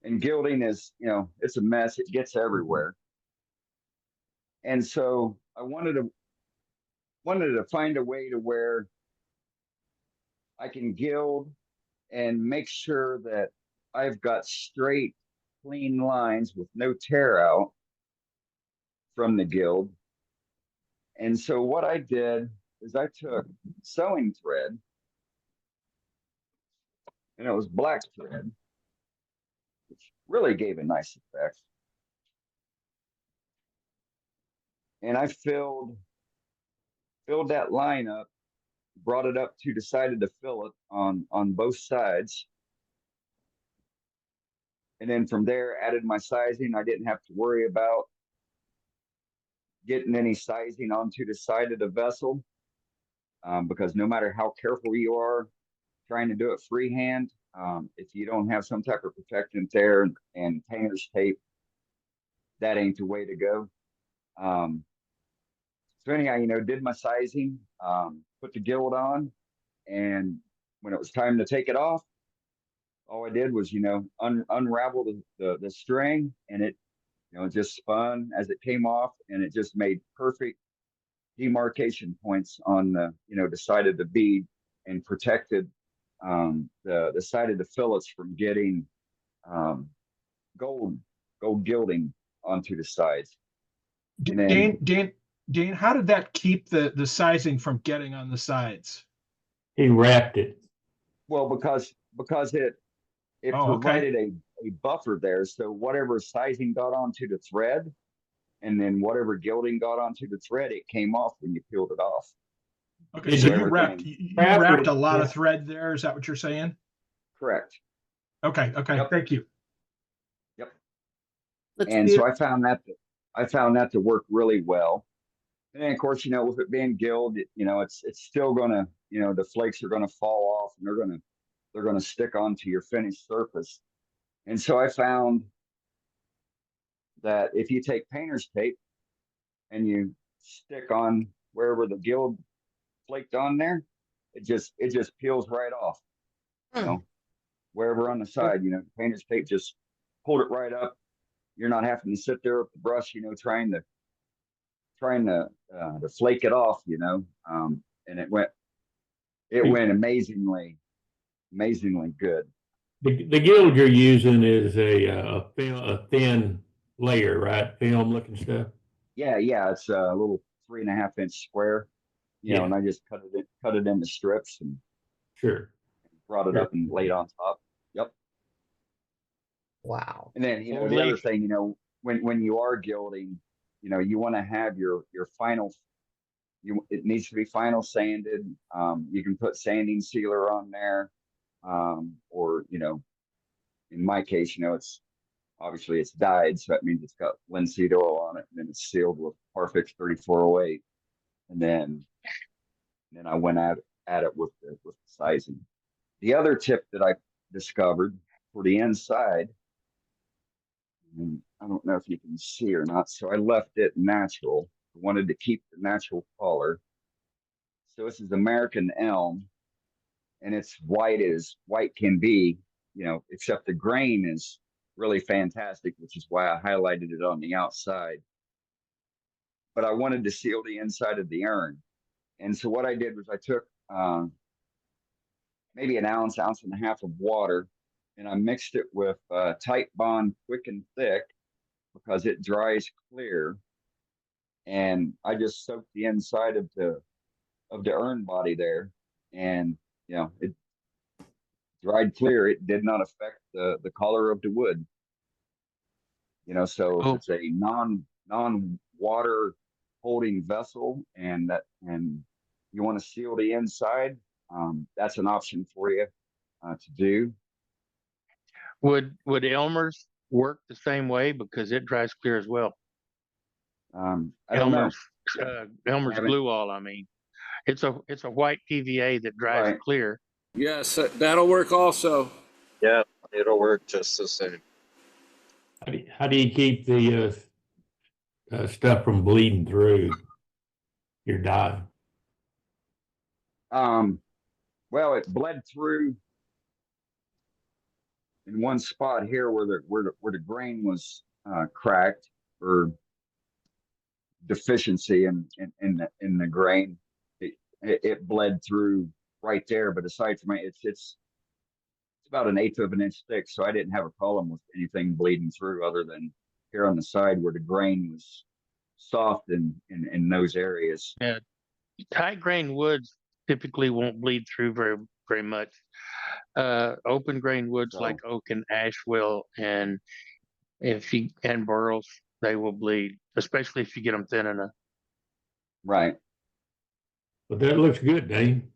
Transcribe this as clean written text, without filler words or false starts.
and gilding is, it's a mess. It gets everywhere. And so I wanted to find a way to where I can gild and make sure that I've got straight, clean lines with no tear out from the gild. And so what I did is I took sewing thread, and it was black thread, which really gave a nice effect. And I filled that line up, brought it up to the side of the fillet on both sides. And then from there, added my sizing. I didn't have to worry about getting any sizing onto the side of the vessel, because no matter how careful you are trying to do it freehand, if you don't have some type of protectant there and painter's tape, that ain't the way to go. So anyhow, did my sizing, put the gild on, and when it was time to take it off, all I did was, unravel the string, and it, just spun as it came off, and it just made perfect demarcation points on the side of the bead, and protected the side of the fillets from getting gold gilding onto the sides. And then, Dane, how did that keep the sizing from getting on the sides? He wrapped it. Well, because it provided a buffer there, so whatever sizing got onto the thread, and then whatever gilding got onto the thread, it came off when you peeled it off. Okay, so you wrapped a lot of thread there. Is that what you're saying? Correct. Okay. Yep. Thank you. Yep. And so I found that to work really well. And then of course, with it being gild, it's still gonna, the flakes are gonna fall off, and they're gonna stick onto your finished surface. And so I found that if you take painter's tape and you stick on wherever the gild flaked on there, it just peels right off. Wherever on the side, painter's tape just pulled it right up. You're not having to sit there with the brush, trying to flake it off, and it went amazingly good. The gild you're using is a thin layer, right? Film looking stuff. Yeah, it's a little 3.5-inch square, and I just cut it into strips and brought it up and laid on top. Yep. Wow. And then the other thing, when you are gilding, you want to have your final. It needs to be final sanded. You can put sanding sealer on there, or in my case, it's obviously it's dyed, so that means it's got linseed oil on it, and then it's sealed with Parfix 3408, and then I went at it with the sizing. The other tip that I discovered for the inside, and I don't know if you can see or not, so I left it natural. I wanted to keep the natural color. So this is American elm, and it's white as white can be, except the grain is really fantastic, which is why I highlighted it on the outside. But I wanted to seal the inside of the urn. And so what I did was I took maybe an ounce and a half of water, and I mixed it with Tight Bond Quick and Thick, because it dries clear. And I just soaked the inside of the urn body there, and it dried clear. It did not affect the color of the wood. So it's a non-water holding vessel, and you want to seal the inside, that's an option for you to do. Would Elmer's work the same way, because it dries clear as well? I don't know. Elmer's glue all. I mean, it's a white PVA that dries clear. Yes, that'll work also. Yeah, it'll work just the same. How do you keep the stuff from bleeding through your dye? Well, it bled through in one spot here where the grain was cracked or deficiency in the grain, it bled through right there. But aside from it, it's about 1/8 of an inch thick, so I didn't have a problem with anything bleeding through other than here on the side where the grain was soft in those areas. Yeah. Tight grain woods typically won't bleed through very much. Open grain woods So- like oak and ash will, and burls, they will bleed, especially if you get them thin enough. Right. But that looks good, Dane.